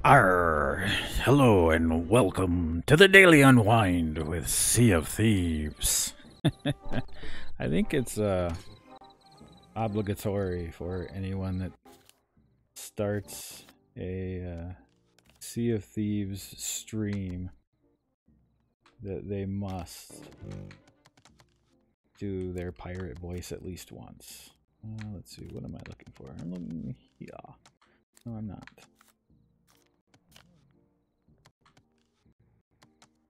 Arr, hello and welcome to the Daily Unwind with Sea of Thieves. I think it's obligatory for anyone that starts a Sea of Thieves stream that they must do their pirate voice at least once. Let's see, what am I looking for? I'm looking here. No, I'm not.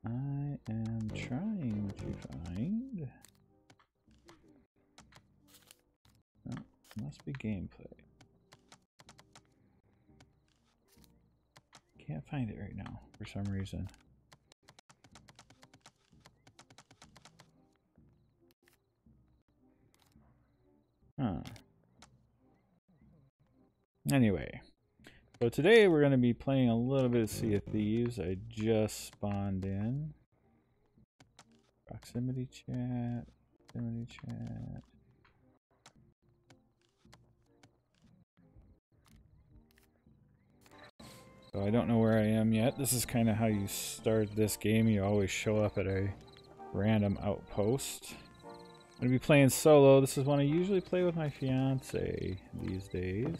I am trying to find... Oh, it must be gameplay. Can't find it right now for some reason. Huh. Anyway, so today we're going to be playing a little bit of Sea of Thieves. I just spawned in. Proximity chat. Proximity chat. So I don't know where I am yet. This is kind of how you start this game. You always show up at a random outpost. I'm going to be playing solo. This is one I usually play with my fiance these days.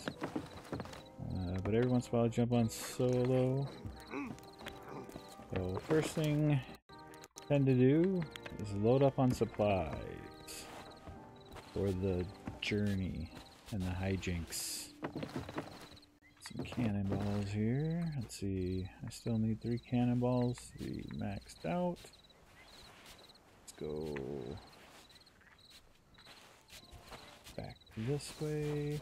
But every once in a while I jump on solo. So first thing I tend to do is load up on supplies for the journey and the hijinks. Some cannonballs here. Let's see. I still need 3 cannonballs. 3 maxed out. Let's go back this way.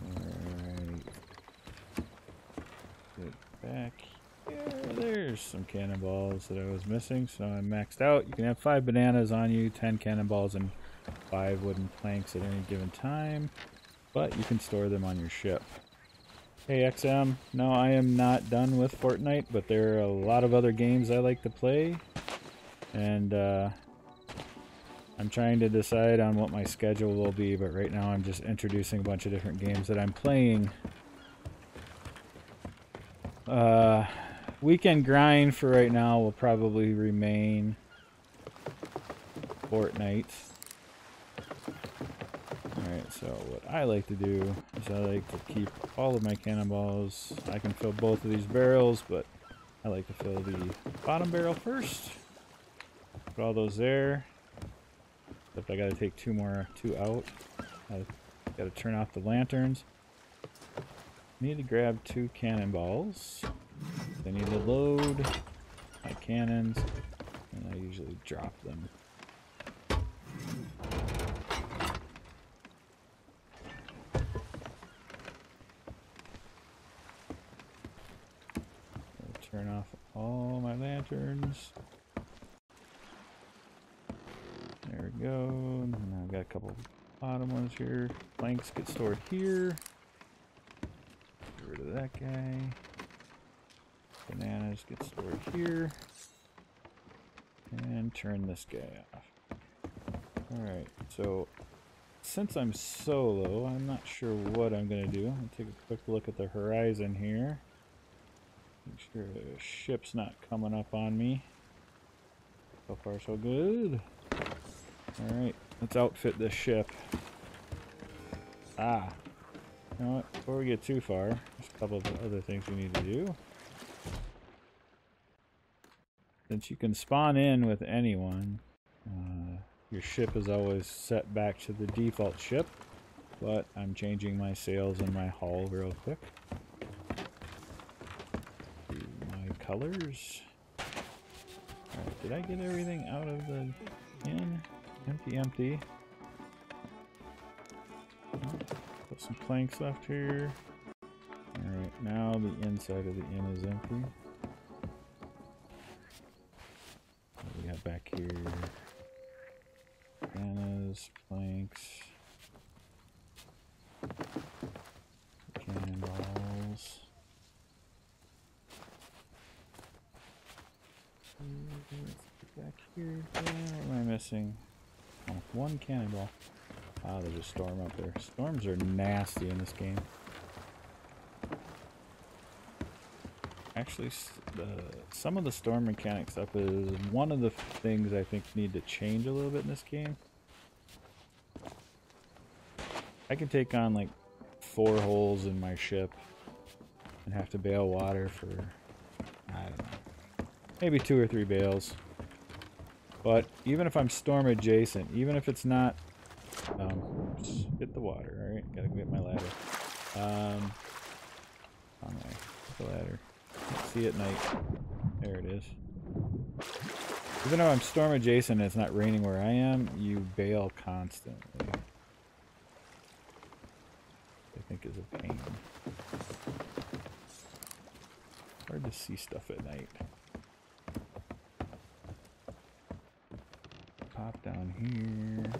Alright. Get back here. There's some cannonballs that I was missing, so I'm maxed out. You can have 5 bananas on you, 10 cannonballs, and 5 wooden planks at any given time, but you can store them on your ship. Hey XM, no, I am not done with Fortnite, but there are a lot of other games I like to play, and I'm trying to decide on what my schedule will be, but right now I'm just introducing a bunch of different games that I'm playing. Weekend grind for right now will probably remain Fortnite. Alright, so what I like to do is I like to keep all of my cannonballs. I can fill both of these barrels, but I like to fill the bottom barrel first. Put all those there. Except I gotta take 2 out. I gotta turn off the lanterns. Need to grab 2 cannonballs. I need to load my cannons, and I usually drop them. Turn off all my lanterns. There we go. Now I've got a couple bottom ones here. Planks get stored here. Get rid of that guy. Bananas get stored here. And turn this guy off. Alright, so since I'm solo, I'm not sure what I'm going to do. I'll take a quick look at the horizon here. Make sure the ship's not coming up on me. So far so good. Alright, let's outfit this ship. You know what? Before we get too far, there's a couple of other things we need to do. Since you can spawn in with anyone, your ship is always set back to the default ship, but I'm changing my sails and my hull real quick. Do my colors. Alright, did I get everything out of the inn? Empty, empty. Put some planks left here. Alright, now the inside of the inn is empty. What do we got back here? Bananas, planks, cannonballs. Let's get back here. What am I missing? Oh, one cannonball. Ah, there's a storm up there. Storms are nasty in this game. Actually, some of the storm mechanics up is one of the things I think need to change a little bit in this game. I can take on like 4 holes in my ship and have to bail water for, I don't know, maybe 2 or 3 bales. But even if I'm storm adjacent, even if it's not, oops, hit the water. All right, gotta get my ladder. On my the ladder. Can't see at night. There it is. Even though I'm storm adjacent and it's not raining where I am, you bail constantly. I think is a pain. Hard to see stuff at night. Pop down here.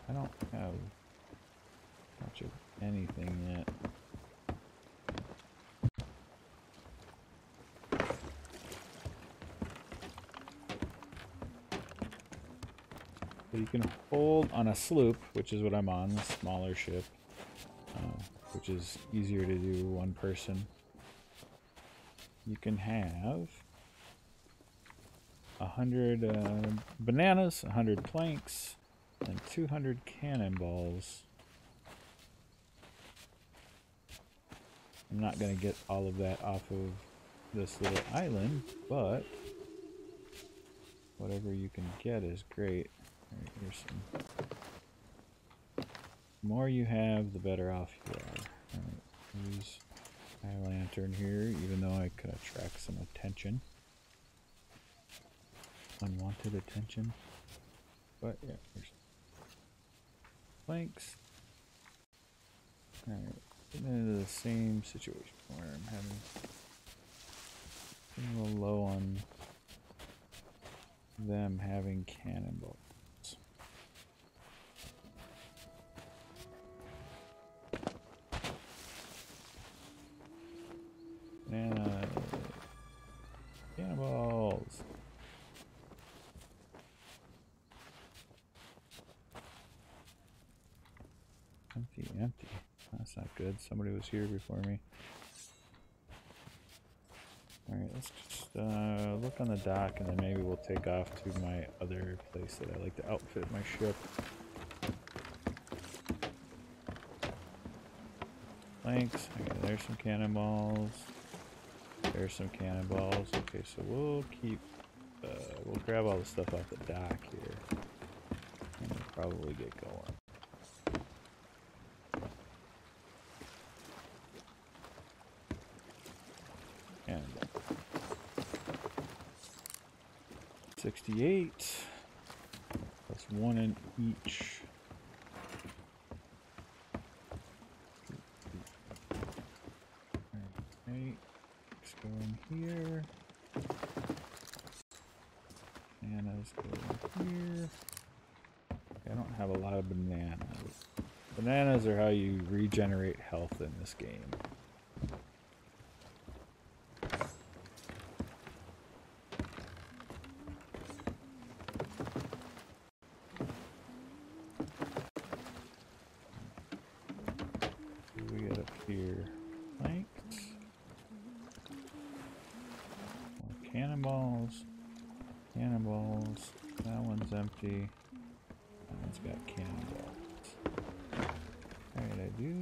I don't have much of anything yet. So you can hold on a sloop, which is what I'm on, a smaller ship, which is easier to do one person. You can have 100 bananas, 100 planks, and 200 cannonballs. I'm not going to get all of that off of this little island, but whatever you can get is great. All right, here's some. The more you have, the better off you are. All right, use my lantern here, even though I could attract some attention. Unwanted attention. But yeah, here's planks. Alright, getting into the same situation where I'm getting a little low on them having cannonballs. And cannonballs. Empty. That's not good. Somebody was here before me. Alright, let's just look on the dock and then maybe we'll take off to my other place that I like to outfit my ship. Planks. Okay, there's some cannonballs. There's some cannonballs. Okay, so we'll keep, we'll grab all the stuff off the dock here. And we'll probably get going. And 68 plus 1 in each. Alright, let's go in here. Bananas go in here. I don't have a lot of bananas. Bananas are how you regenerate health in this game. We got up here planks, more cannonballs, cannonballs. That one's empty. That one's got cannonballs. Alright, I do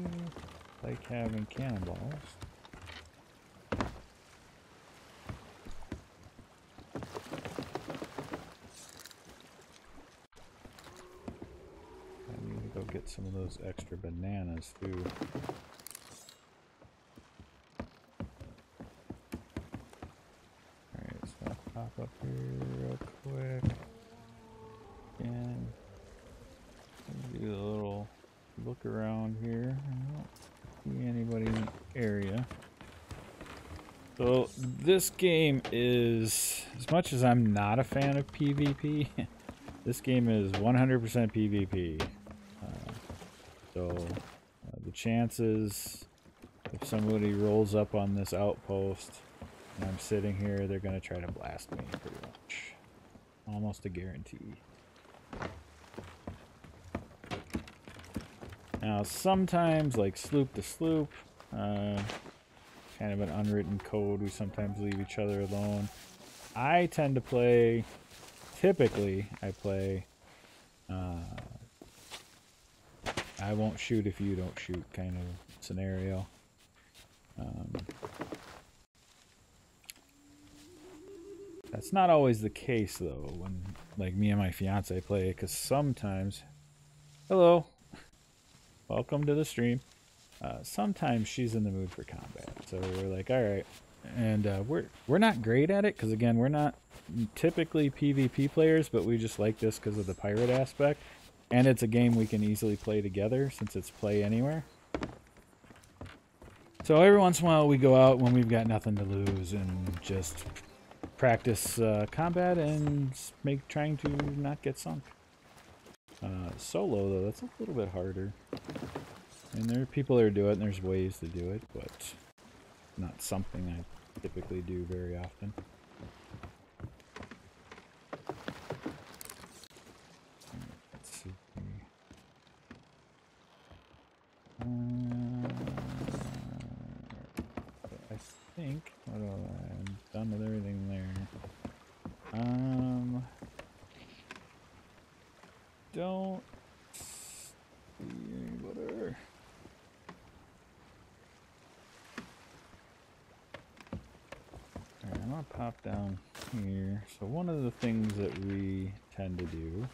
like having cannonballs. I need to go get some of those extra bananas too. Alright, so I'll pop up here real quick. And do a little look around here. I don't see anybody in the area. So this game is, as much as I'm not a fan of PvP, this game is 100% PvP. The chances if somebody rolls up on this outpost and I'm sitting here, they're going to try to blast me, pretty much. Almost a guarantee. Now, sometimes, like sloop to sloop, kind of an unwritten code, we sometimes leave each other alone. I tend to play, typically, I play, I won't shoot if you don't shoot kind of scenario. That's not always the case, though, when, like, me and my fiance play, because sometimes... Hello! Welcome to the stream. Sometimes she's in the mood for combat, so we're like, alright. And we're not great at it, because, again, we're not typically PvP players, but we just like this because of the pirate aspect. And it's a game we can easily play together, since it's play anywhere. So every once in a while we go out when we've got nothing to lose and just practice combat and trying to not get sunk. Solo, though, that's a little bit harder. And there are people that do it, and there's ways to do it, but not something I typically do very often. Let's see. I think I'm done with everything there. Don't see whatever. Alright, I'm gonna pop down here. So one of the things that we tend to do,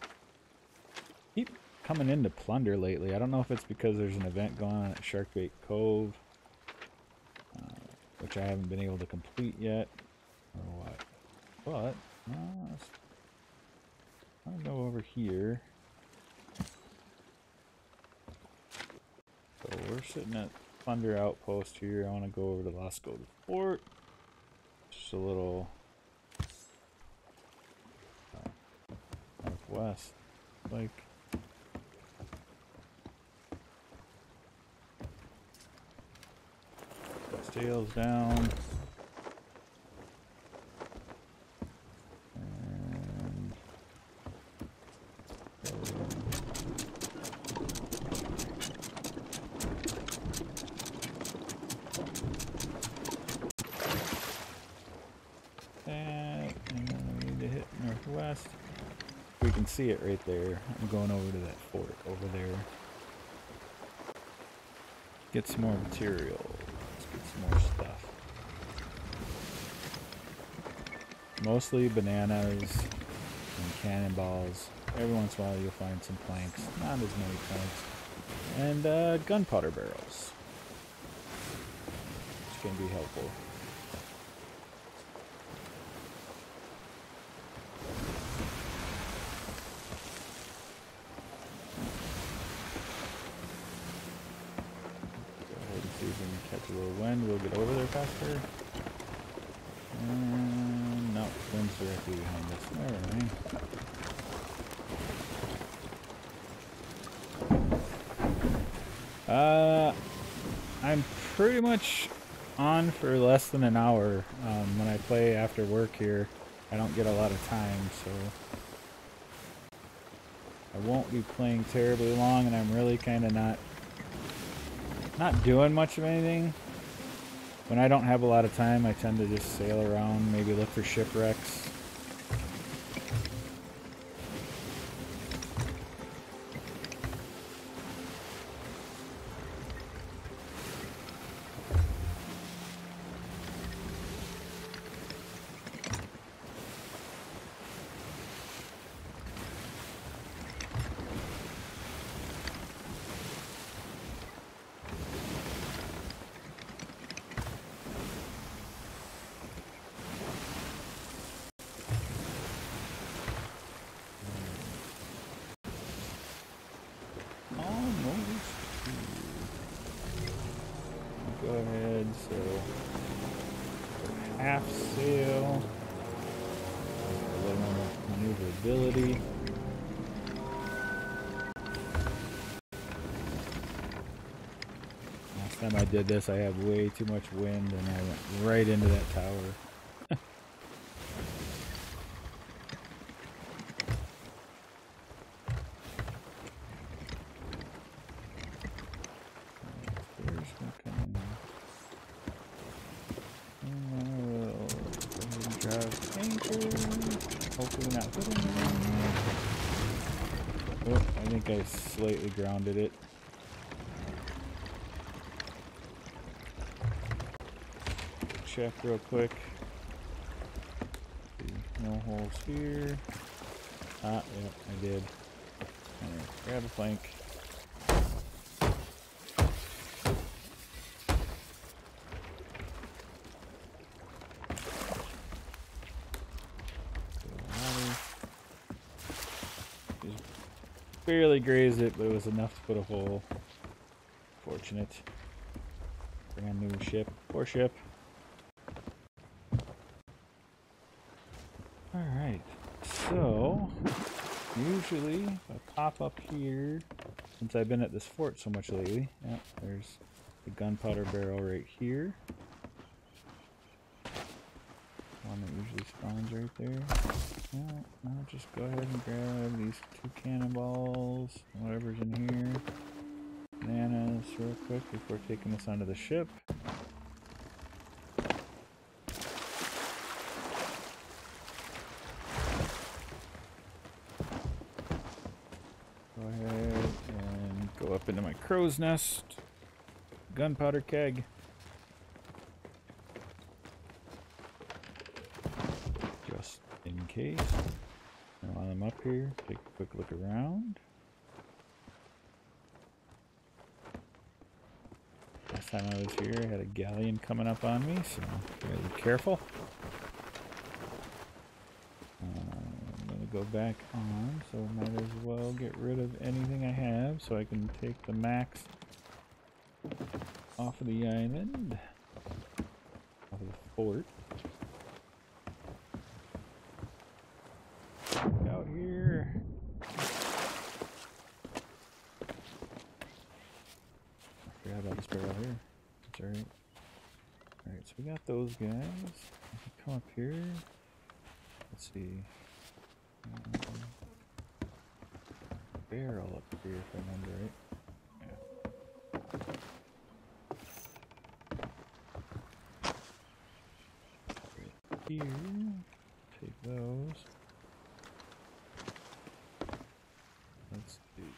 keep coming into plunder lately. I don't know if it's because there's an event going on at Sharkbait Cove, which I haven't been able to complete yet, or what. But I'll go over here. So we're sitting at Plunder Outpost here. I want to go over to Lasco Fort. Just a little northwest, like. Tails down. And then we need to hit northwest. We can see it right there. I'm going over to that fort over there. Get some more material. Let's get some more stuff. Mostly bananas and cannonballs. Every once in a while you'll find some planks. Not as many planks. And gunpowder barrels, which can be helpful. Go ahead and see if we can catch a little wind. We'll get over there faster. No, wind's directly behind us. Never mind. I'm pretty much on for less than an hour. When I play after work here, I don't get a lot of time, so I won't be playing terribly long, and I'm really kind of not doing much of anything. When I don't have a lot of time, I tend to just sail around, maybe look for shipwrecks. Go ahead, so half sail, a little more maneuverability. Last time I did this, I had way too much wind and I went right into that tower. Hopefully not hitting it. Oh, I think I slightly grounded it. Check real quick. No holes here. Ah, yep, I did. Alright, grab a plank. Barely grazed it, but it was enough to put a hole. Fortunate. Brand new ship. Poor ship. Alright. So, usually, if I pop up here, since I've been at this fort so much lately, yeah, there's the gunpowder barrel right here. One that usually spawns right there. Yeah, I'll just go ahead and grab these 2 cannonballs, whatever's in here. Bananas real quick before taking this onto the ship. Go ahead and go up into my crow's nest. Gunpowder keg. Just in case. And while I'm up here, take a quick look around. Last time I was here, I had a galleon coming up on me, so gotta be careful. I'm gonna go back on, so might as well get rid of anything I have so I can take the max off of the island, off of the fort. Out here. I forgot about this barrel here. That's alright. Alright, so we got those guys. I can come up here. Let's see. Barrel up here if I remember right. Yeah. Right here. Take those. Let's see.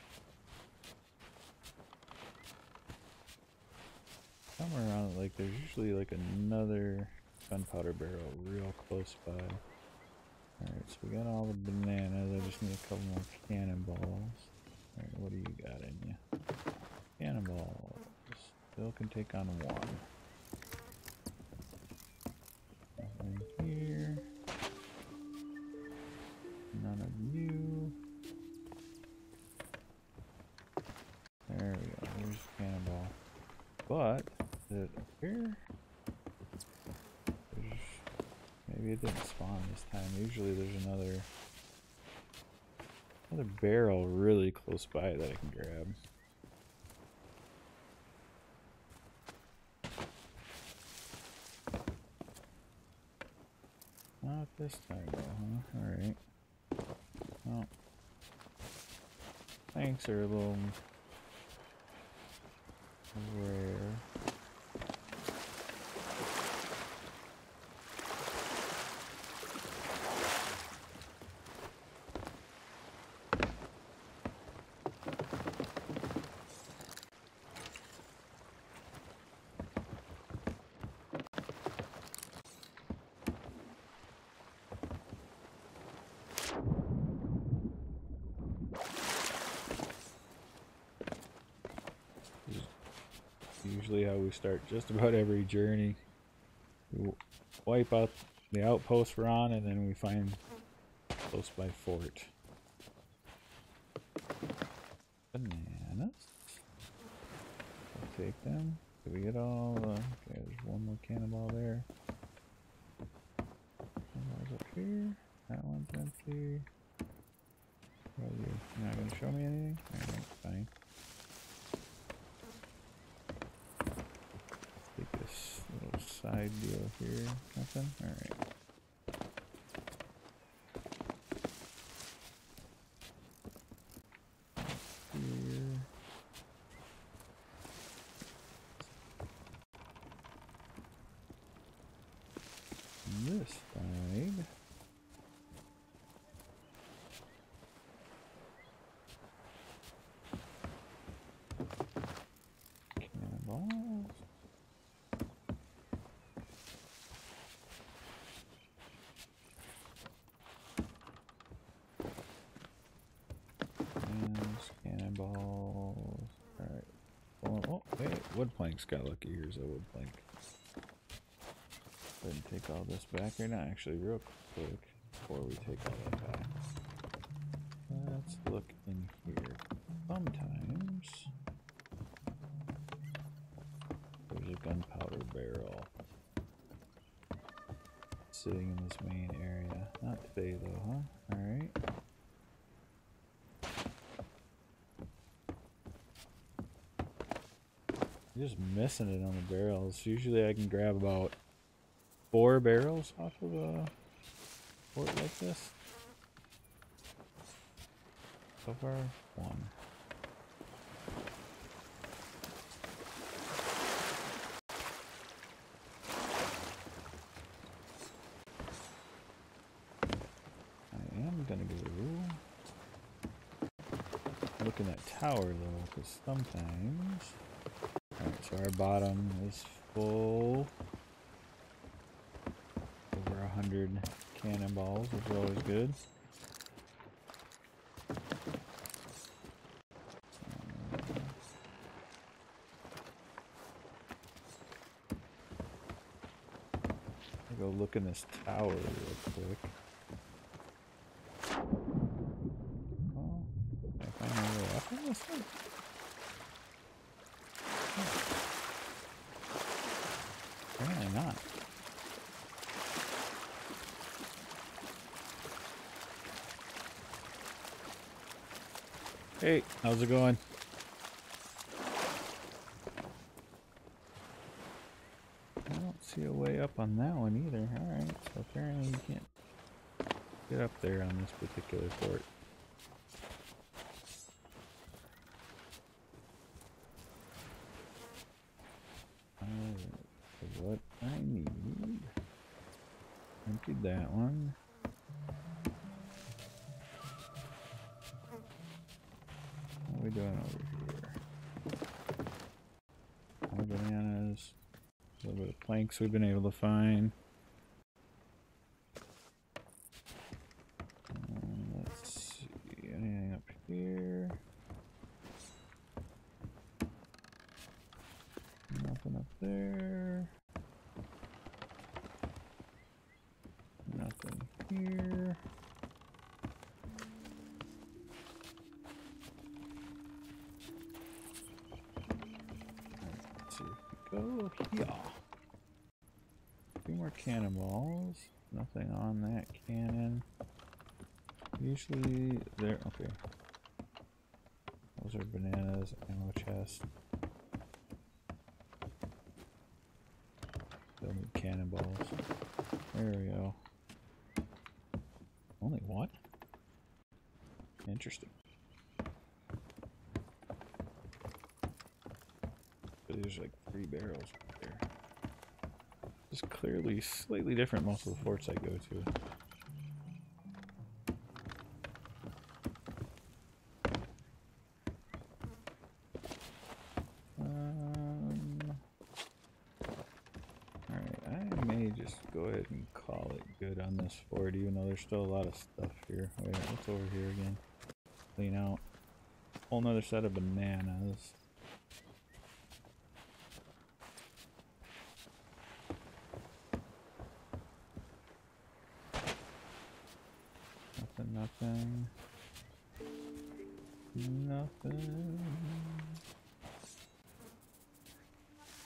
Somewhere around, like, there's usually like another gunpowder barrel real close by. Alright, so we got all the bananas. I just need a couple more cannonballs. Alright, what do you got in you? Cannonballs. Still can take on 1. Nothing here. None of you. There we go. There's a cannonball. But, is it up here? Maybe it didn't spawn this time. Usually there's another barrel really close by that I can grab. Not this time though, huh? Alright. Well, thanks are a little rare. Usually how we start just about every journey. We wipe out the outpost we're on and then we find close by fort. Bananas. I'll take them. Did we get all okay, there's one more cannonball there. Cannonballs up here. That one's empty. What are you? You're not gonna show me anything? Alright, fine. side deal here? Nothing? Alright. Here. This side. Cannonballs. Cannonballs. Alright. Oh, wait. Wood planks got lucky. Here's a wood plank. Go ahead and take all this back right now. Actually, real quick, before we take all that back, let's look in here. Sometimes there's a gunpowder barrel sitting in this main area. Not today, though, huh? Alright. Just missing it on the barrels. Usually I can grab about 4 barrels off of a fort like this. So far, 1. I am gonna go look in that tower though, because sometimes. Alright, so our bottom is full. Over 100 cannonballs, which is always good. I'll go look in this tower real quick. Oh, can I find my way up on this one? Oh. Apparently not. Hey, how's it going? I don't see a way up on that one either. Alright, so apparently you can't get up there on this particular fort. Alright, so what I need. Emptied that one. What are we doing over here? More bananas. A little bit of planks we've been able to find. Let's see, anything up here? Nothing up there. Nothing here. Let's see if we go here. 2 more cannonballs. Nothing on that cannon. Usually there. Okay. Those are bananas, ammo chest. Still need cannonballs. There we go. Only one? Interesting. But there's like 3 barrels right there. It's clearly slightly different most of the forts I go to. Alright, I may just go ahead and call it good on this fort, even though there's still a lot of stuff here. Wait, what's over here again? Clean out. Whole nother set of bananas. Nothing. Nothing.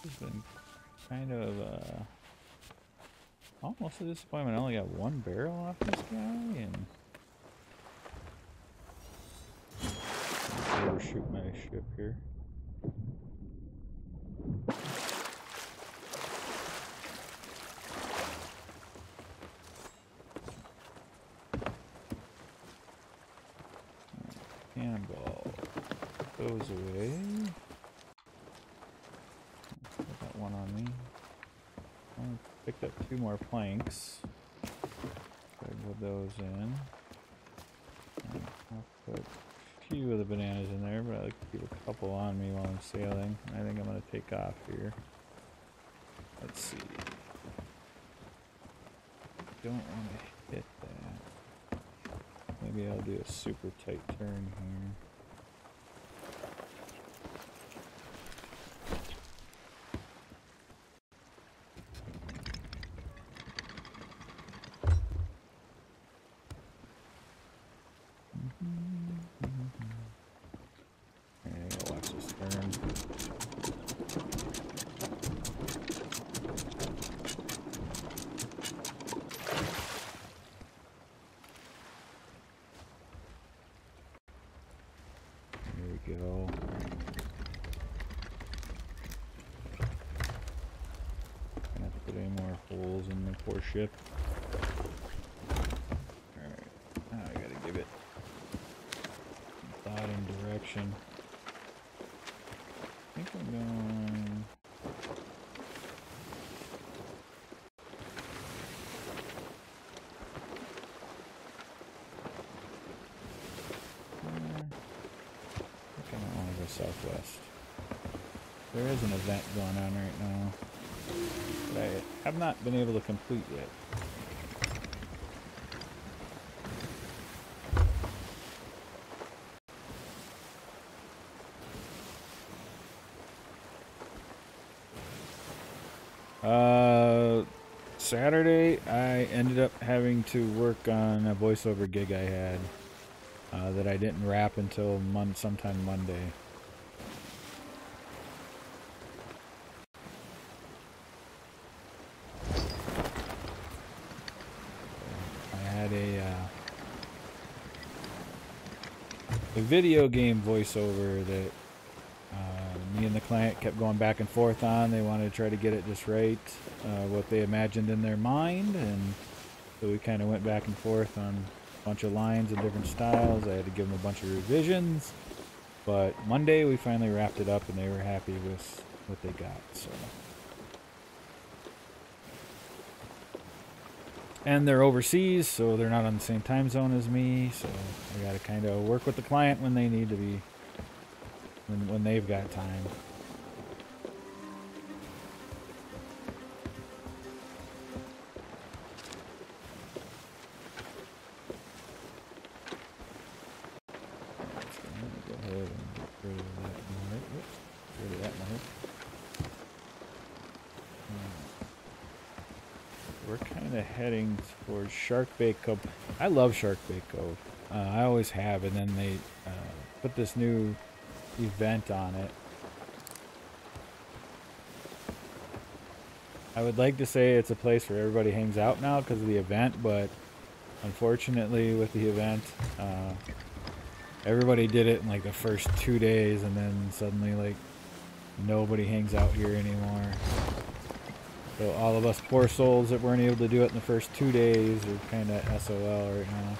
This has been kind of almost a disappointment. I only got 1 barrel off this guy, and overshoot my ship here. cannonball. Those away. Put that one on me. I picked up 2 more planks. So I put those in. I'll put a few of the bananas in there, but I like to keep a couple on me while I'm sailing. I think I'm going to take off here. Let's see. Don't want to hit that. Maybe I'll do a super tight turn here. Alright, I gotta watch this turn. There we go. Gonna have to put any more holes in the poor ship. Alright, now I gotta give it thought and direction. I think I'm going... I don't want to go southwest. There is an event going on right now that I have not been able to complete yet. Saturday, I ended up having to work on a voiceover gig I had that I didn't wrap until sometime Monday. I had a video game voiceover that me and the client kept going back and forth on. They wanted to try to get it just right, what they imagined in their mind, and so we kind of went back and forth on a bunch of lines and different styles. I had to give them a bunch of revisions, but Monday we finally wrapped it up and they were happy with what they got. So, and they're overseas, so they're not on the same time zone as me, so I got to kind of work with the client when they need to be, when they've got time. Go ahead and get rid of that mark. Whoops, get rid of that mark. We're kind of heading towards Sharkbait Cove. I love Sharkbait Cove. I always have, and then they put this new event on it. I would like to say it's a place where everybody hangs out now because of the event, but unfortunately with the event, everybody did it in like the first 2 days, and then suddenly like nobody hangs out here anymore. So all of us poor souls that weren't able to do it in the first 2 days are kind of SOL right now.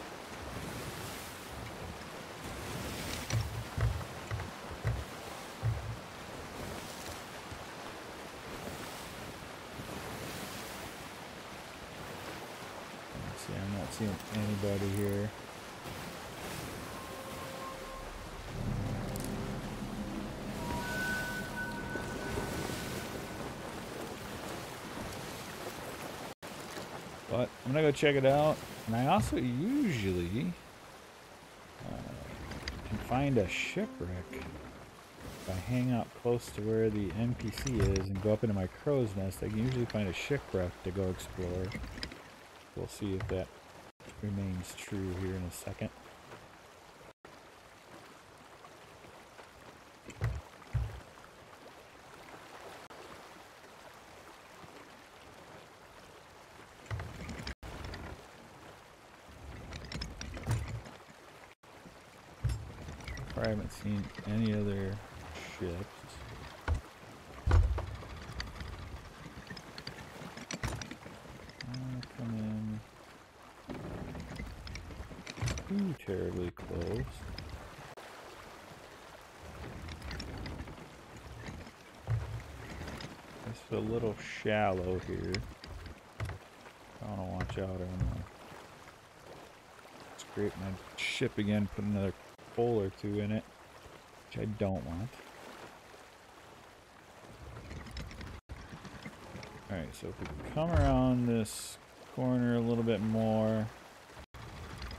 See, I'm not seeing anybody here. But I'm gonna go check it out, and I also usually can find a shipwreck if I hang out close to where the NPC is and go up into my crow's nest. I can usually find a shipwreck to go explore. We'll see if that remains true here in a second. I haven't seen any other ships. Come in too terribly close. a little shallow here. I want to watch out. I want to scrape my ship again, put another hole or two in it, which I don't want. Alright, so if we come around this corner a little bit more,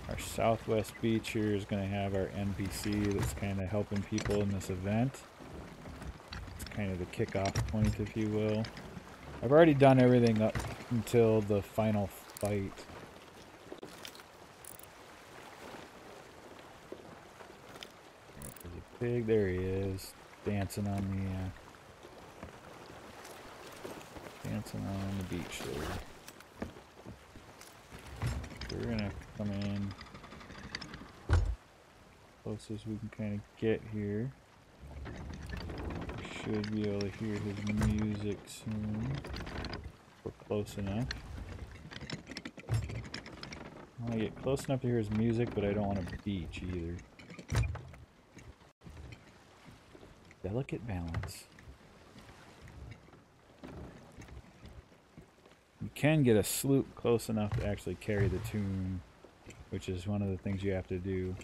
our southwest beach here is going to have our NPC that's kind of helping people in this event. It's kind of the kickoff point, if you will. I've already done everything up until the final fight. There's a pig, there he is, dancing on the beach there. So we're gonna come in close as we can kind of get here. Should be able to hear his music soon. We're close enough. I want to get close enough to hear his music, but I don't want to beach either. Delicate balance. You can get a sloop close enough to actually carry the tune, which is one of the things you have to do.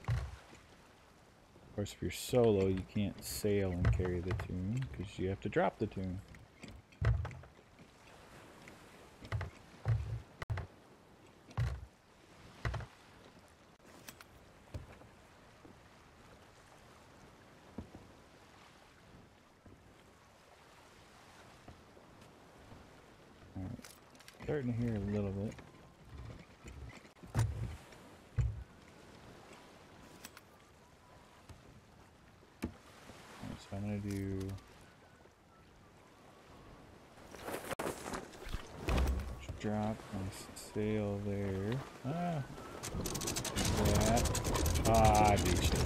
Of course, if you're solo, you can't sail and carry the tune because you have to drop the tune. Alright, starting to hear a little bit. So I'm going to do drop my sail there. Ah, that. Ah, I beached it.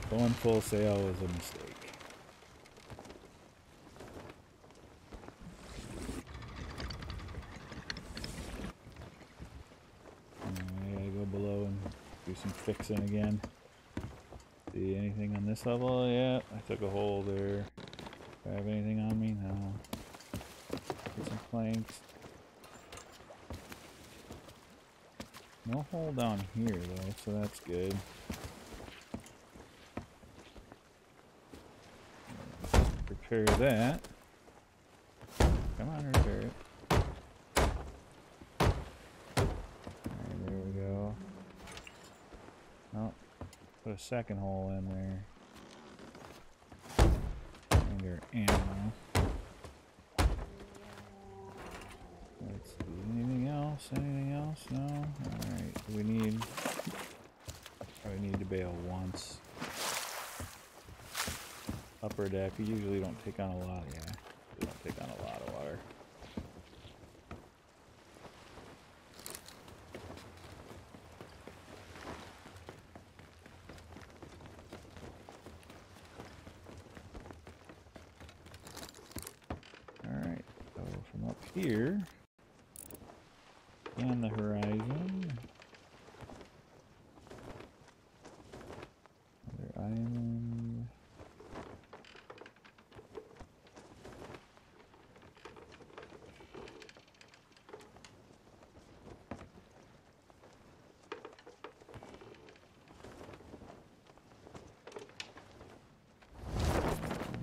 Going full sail was a mistake. Do some fixing again. See anything on this level? Yeah, I took a hole there. Do I have anything on me? No. Get some planks. No hole down here though, so that's good. Repair that. Come on, repair it. Put a second hole in there. Under ammo. Let's see. Anything else? Anything else? No? Alright. We need. Probably need to bail once. Upper deck. We usually don't take on a lot. Yeah. We don't take on a lot of water. Here on the horizon, another island.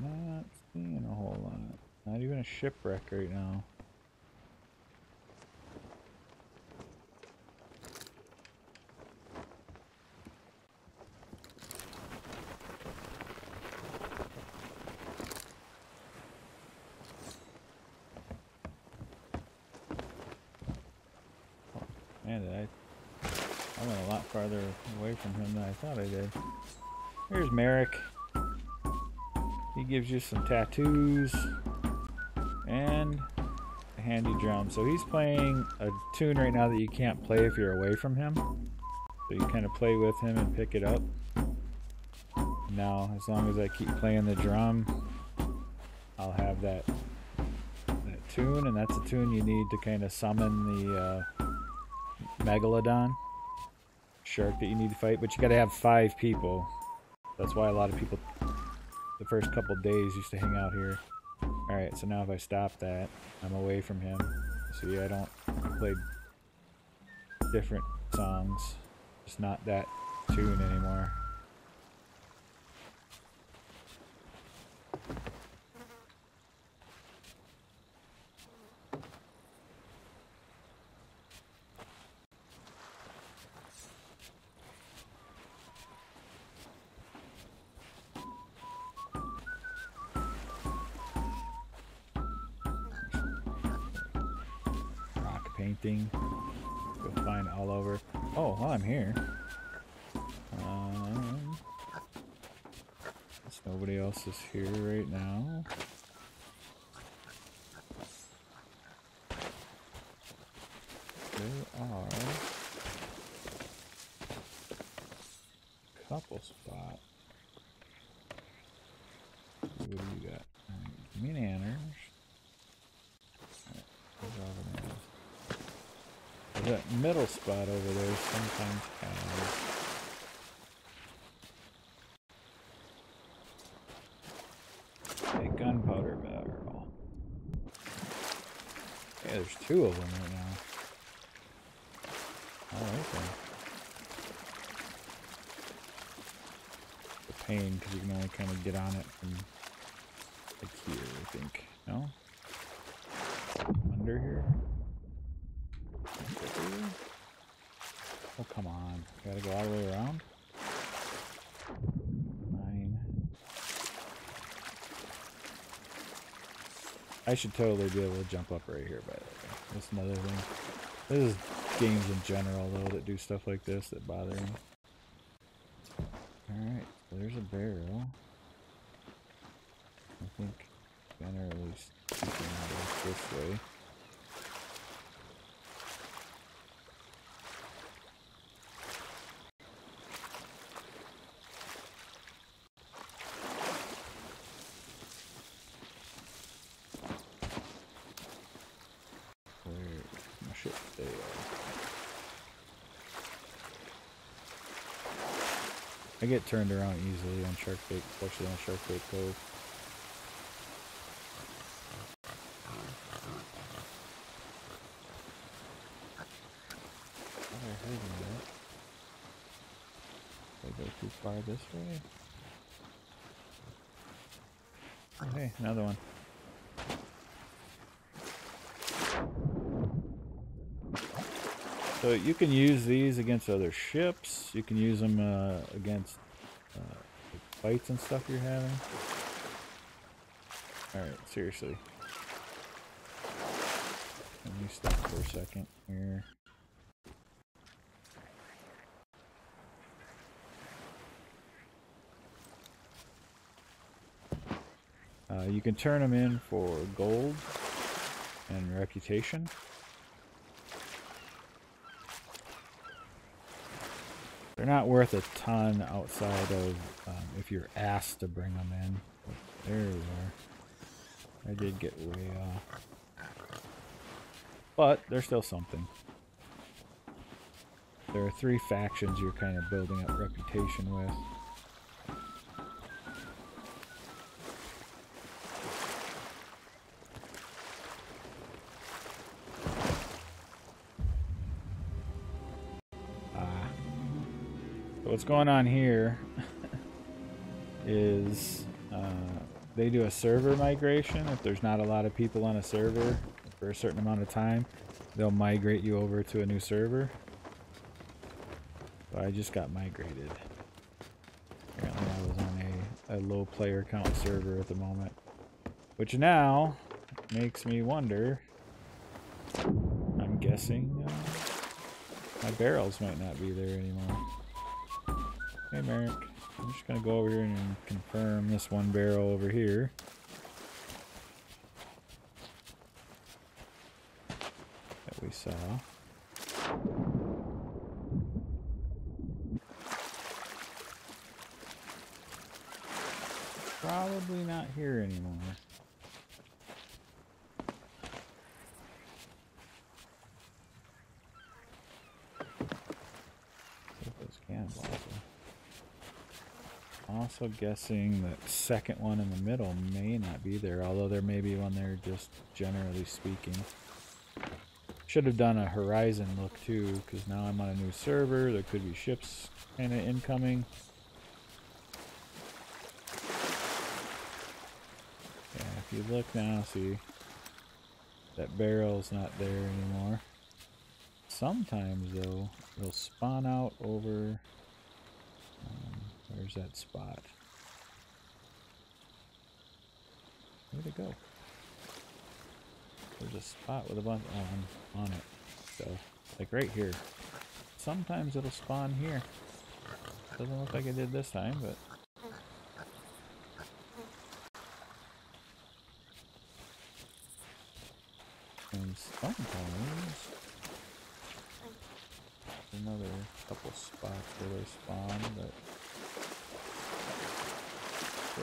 Not seeing a whole lot. Not even a shipwreck right now. Man, I went a lot farther away from him than I thought I did. Here's Merrick. He gives you some tattoos and a handy drum. So he's playing a tune right now that you can't play if you're away from him. So you kind of play with him and pick it up. Now, as long as I keep playing the drum, I'll have that tune, and that's a tune you need to kind of summon the Megalodon shark that you need to fight, but you gotta have 5 people That's why a lot of people, the first couple days, used to hang out here. Alright, so now if I stop that, I'm away from him. See, I don't play different songs. It's not that tune anymore. Painting. Go find all over. Oh, while I'm here. Guess nobody else is here right now. There are a couple spots. What do you got? Give me an anners. That middle spot over there sometimes has a gunpowder barrel. Yeah, there's two of them right now. Alright then. The pain, because you can only kind of get on it from like here, I think. No? Under here? Oh, come on. Gotta go all the way around? 9. I should totally be able to jump up right here, by the way. That's another thing. This is games in general, though, that do stuff like this that bother me. Alright, so there's a barrel. I think generally speaking, it goes this way. I get turned around easily on Shark Bait, especially on Shark Bait Cove. I heard that. Did I go too far this way? Oh, hey, another one. So you can use these against other ships. You can use them against fights and stuff you're having. Alright, seriously. Let me stop for a second here. You can turn them in for gold and reputation. They're not worth a ton outside of if you're asked to bring them in. But there we are. I did get way off. But they're still something. There are 3 factions you're kind of building up reputation with. What's going on here is they do a server migration. If there's not a lot of people on a server for a certain amount of time, they'll migrate you over to a new server. So I just got migrated. Apparently I was on a low player count server at the moment, which now makes me wonder, I'm guessing my barrels might not be there anymore. Hey Merrick, I'm just going to go over here and confirm this one barrel over here. That we saw. Probably not here anymore. Those cannonballs are also guessing that second one in the middle may not be there, although there may be one there just generally speaking. Should have done a horizon look too, because now I'm on a new server. There could be ships kind of incoming. Yeah, if you look now, see that barrel's not there anymore. Sometimes though, it'll spawn out over. Where's that spot? Where'd it go? There's a spot with a bunch on it. So, like right here. Sometimes it'll spawn here. Doesn't look like it did this time, but. And sometimes another couple spots where they spawn, but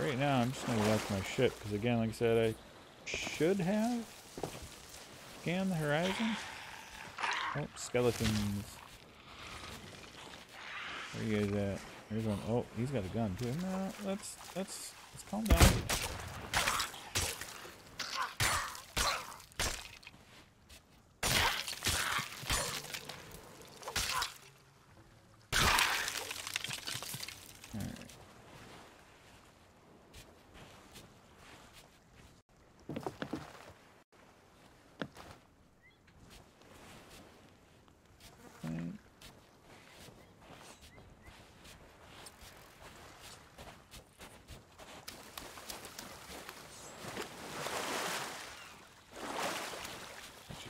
right now I'm just gonna watch my ship because again, like I said, I should have scanned the horizon. Oh, skeletons. Where you guys at? There's one. Oh, he's got a gun too. No, let's calm down.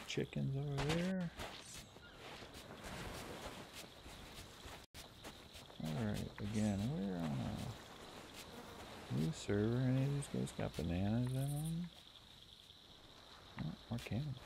Chickens over there. Alright, again, we're on a new server. Any of these guys got bananas in them? Oh, more cannons.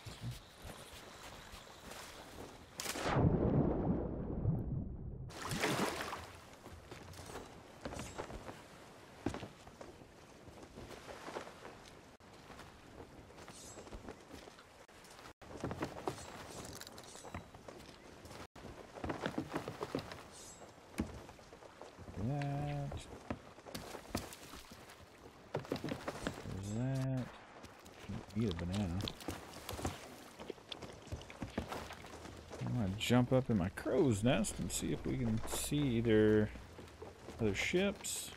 Eat a banana. I'm gonna jump up in my crow's nest and see if we can see either other ships.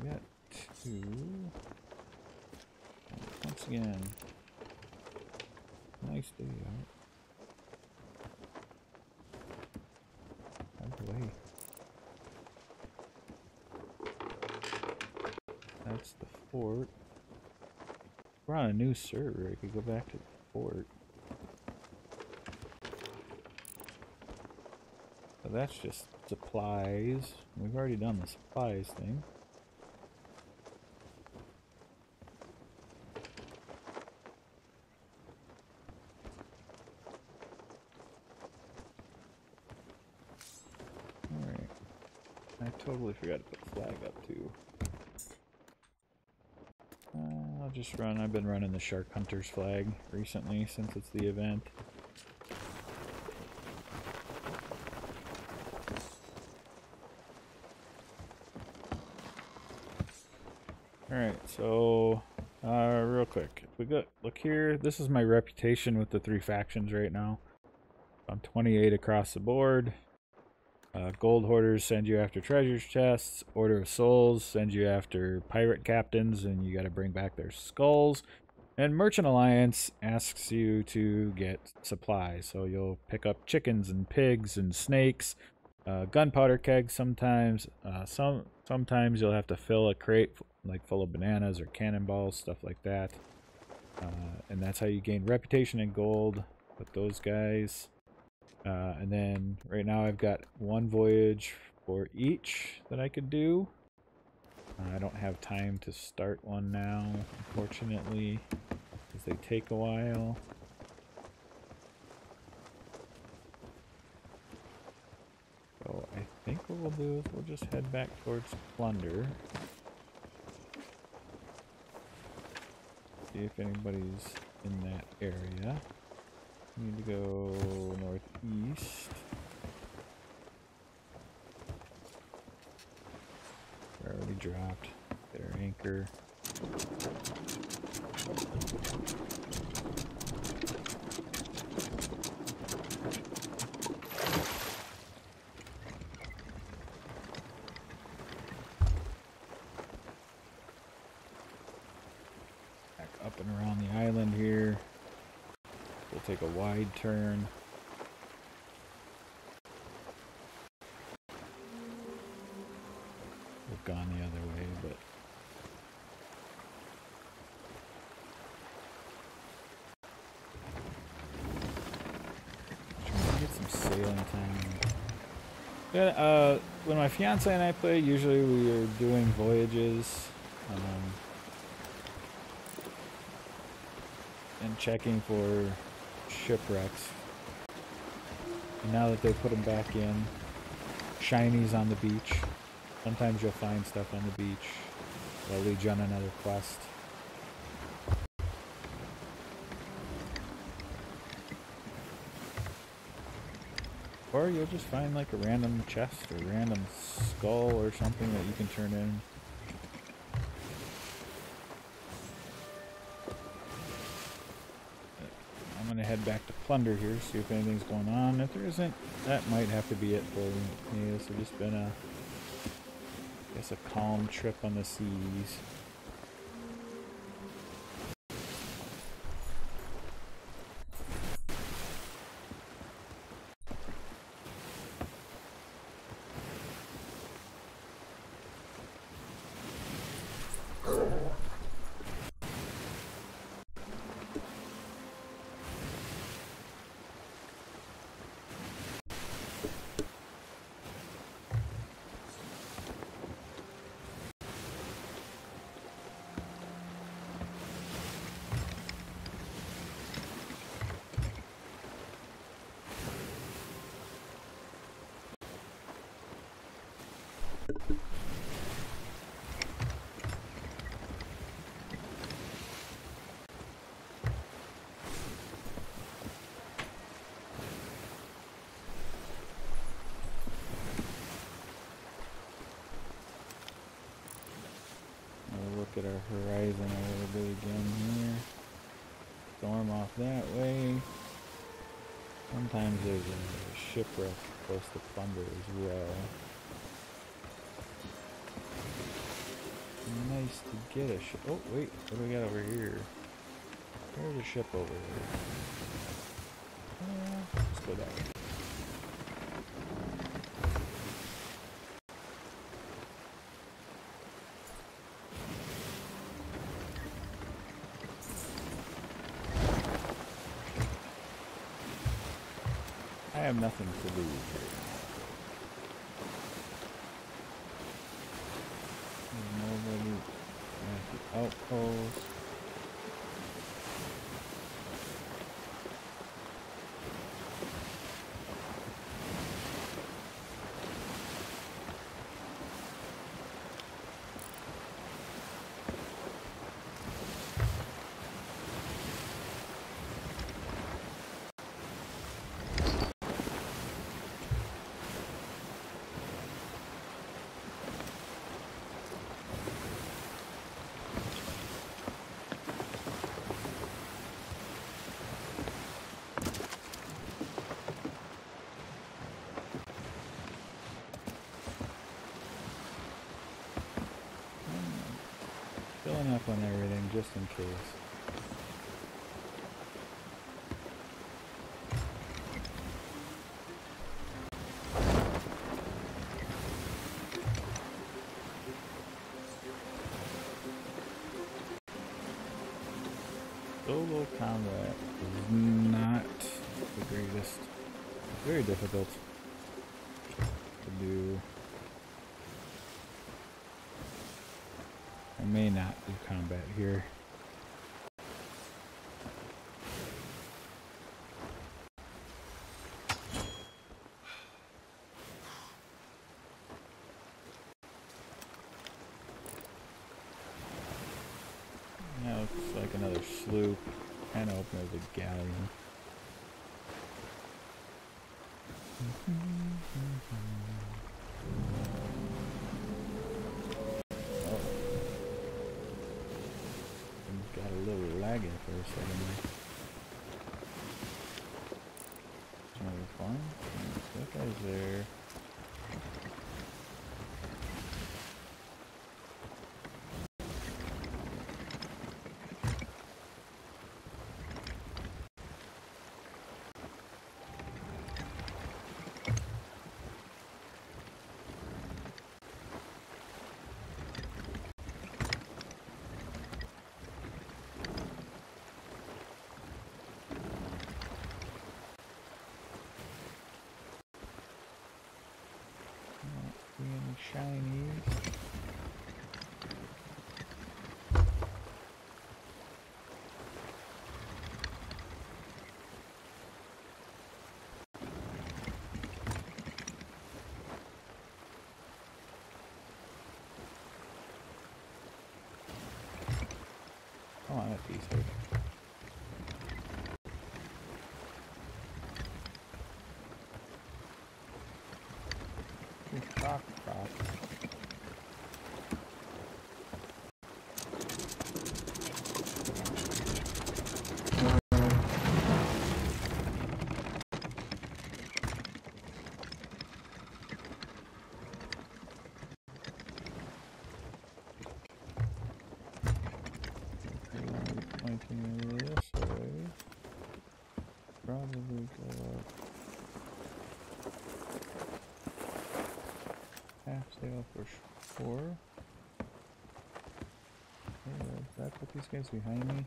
We got two. Once again, nice day out. Out of the way. That's the fort. We're on a new server. I could go back to the fort. So that's just supplies. We've already done the supplies thing. Alright. I totally forgot to put the flag up too. I'll just run. I've been running the Shark Hunters flag recently since it's the event. Alright, so real quick. If we look here, this is my reputation with the three factions right now. I'm 28 across the board. Gold Hoarders send you after treasure chests. Order of Souls send you after pirate captains, and you got to bring back their skulls. And Merchant Alliance asks you to get supplies, so you'll pick up chickens and pigs and snakes, gunpowder kegs sometimes. Sometimes you'll have to fill a crate like full of bananas or cannonballs, stuff like that. And that's how you gain reputation and gold with those guys. And then right now I've got one voyage for each that I could do. I don't have time to start one now, unfortunately, because they take a while. So I think what we'll do is we'll just head back towards Plunder. See if anybody's in that area. We need to go northeast. dropped their anchor. Back up and around the island here. We'll take a wide turn. We've gone the other way, but trying to get some sailing time. Yeah, when my fiance and I play, usually we are doing voyages and checking for shipwrecks. And now that they put them back in, shinies on the beach. Sometimes you'll find stuff on the beach that'll lead you on another quest. Or you'll just find like a random chest or random skull or something that you can turn in. I'm gonna head back to Plunder here, see if anything's going on. If there isn't, that might have to be it for me. This has just been I guess a calm trip on the seas. Look at our horizon a little bit again here. Storm off that way. Sometimes there's a shipwreck close to Plunder as well. Nice to get a ship. Oh wait, what do we got over here? There's a ship over there. Let's go that way. I have nothing to lose here. There's nobody at the outpost. Filling up on everything just in case. Solo combat is not the greatest. Very difficult to do. I may not do combat here. Now looks like another sloop. Kind of open as a galleon. got a little laggy for a second there. Another farm. That guy's there. Any shinies? Come on, that piece here. Crop. Pointing this way. Probably go up. Half sail for sure. Did I put these guys behind me?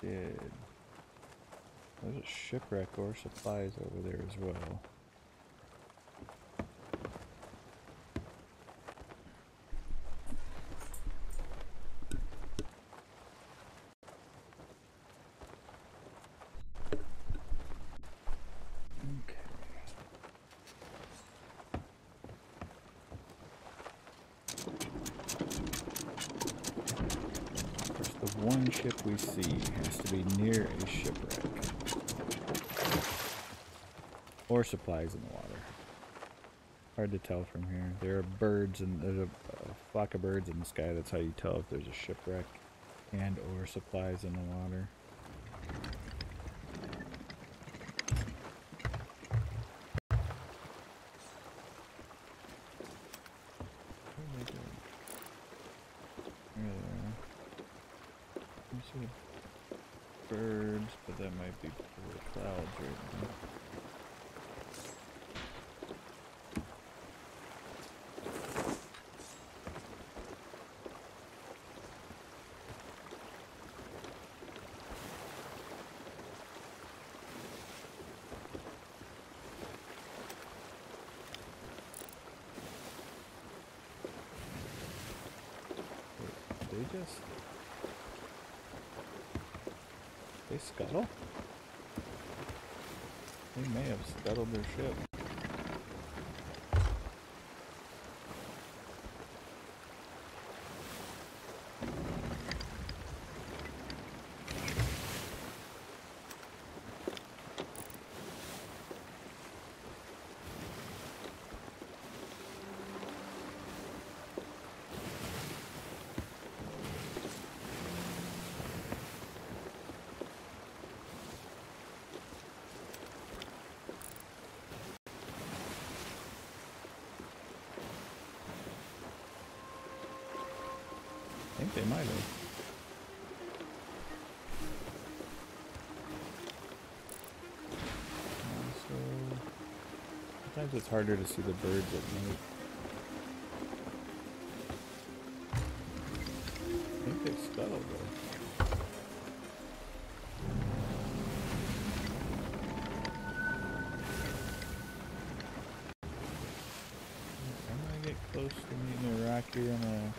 Did. There's a shipwreck or supplies over there as well. One ship we see has to be near a shipwreck or supplies in the water. Hard to tell from here. There are birds and there's a flock of birds in the sky. That's how you tell if there's a shipwreck and or supplies in the water. Birds, but that might be for clouds right now. Wait, they scuttle? They may have scuttled their ship. I think they might have. So sometimes it's harder to see the birds at night. I think they scuttled though. I'm gonna get close to meeting a rock here. I'm gonna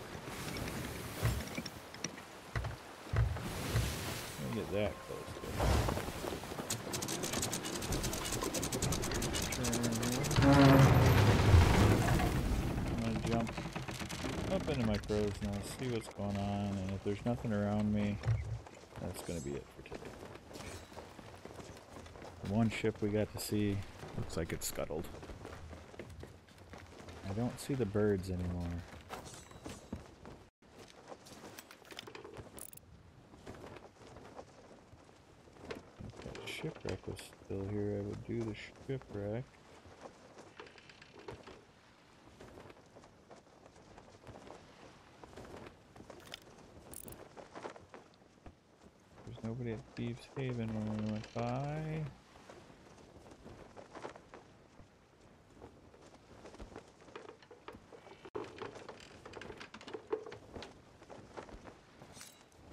get that close to it. I'm gonna jump up into my crow's nest, see what's going on, and if there's nothing around me, that's gonna be it for today. The one ship we got to see looks like it's scuttled. I don't see the birds anymore. shipwreck was still here, I would do the shipwreck. There's nobody at Thieves Haven when we went by.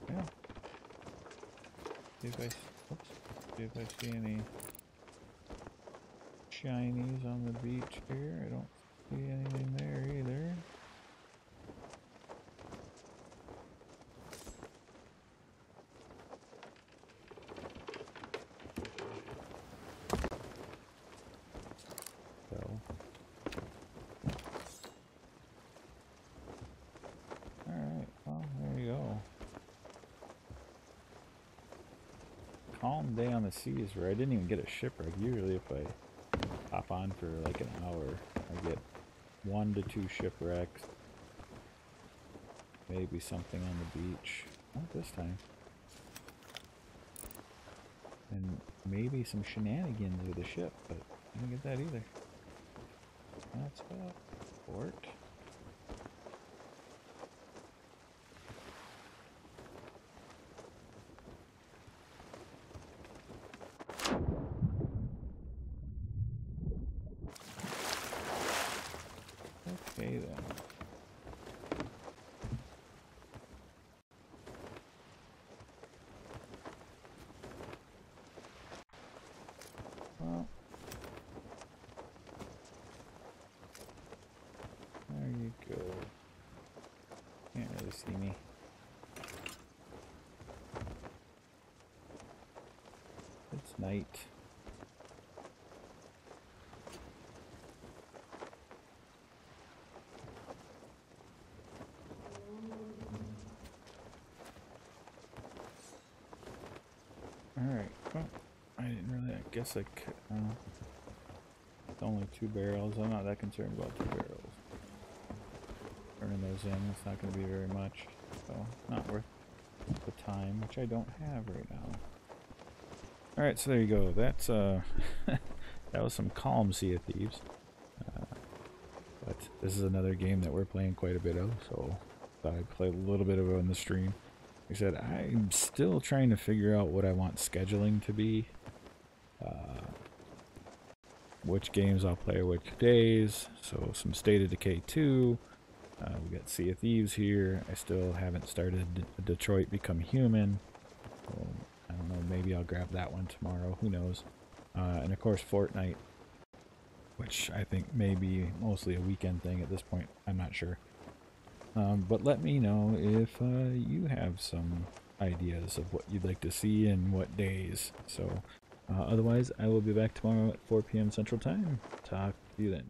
Yeah. See if I see any shinies on the beach here. I don't see anything there either. So, alright, well, there you go. Calm day on the seas where I didn't even get a shipwreck. Usually if I hop on for like an hour, I get 1 to 2 shipwrecks. Maybe something on the beach. Not this time. And maybe some shenanigans with the ship, but I didn't get that either. That's about port. Okay then. Well, there you go. Can't really see me. It's night. Alright, well, I didn't really, I guess I could, it's only 2 barrels. I'm not that concerned about 2 barrels. Turning those in, it's not going to be very much, so not worth the time, which I don't have right now. Alright, so there you go. That's, that was some calm Sea of Thieves. But this is another game that we're playing quite a bit of, so thought I'd play a little bit of it on the stream. Like I said, I'm still trying to figure out what I want scheduling to be. Which games I'll play which days. So some State of Decay 2. We got Sea of Thieves here. I still haven't started Detroit Become Human. So I don't know, maybe I'll grab that one tomorrow. Who knows? And of course Fortnite, which I think may be mostly a weekend thing at this point. I'm not sure. But let me know if you have some ideas of what you'd like to see and what days. So otherwise, I will be back tomorrow at 4 p.m. Central Time. Talk to you then.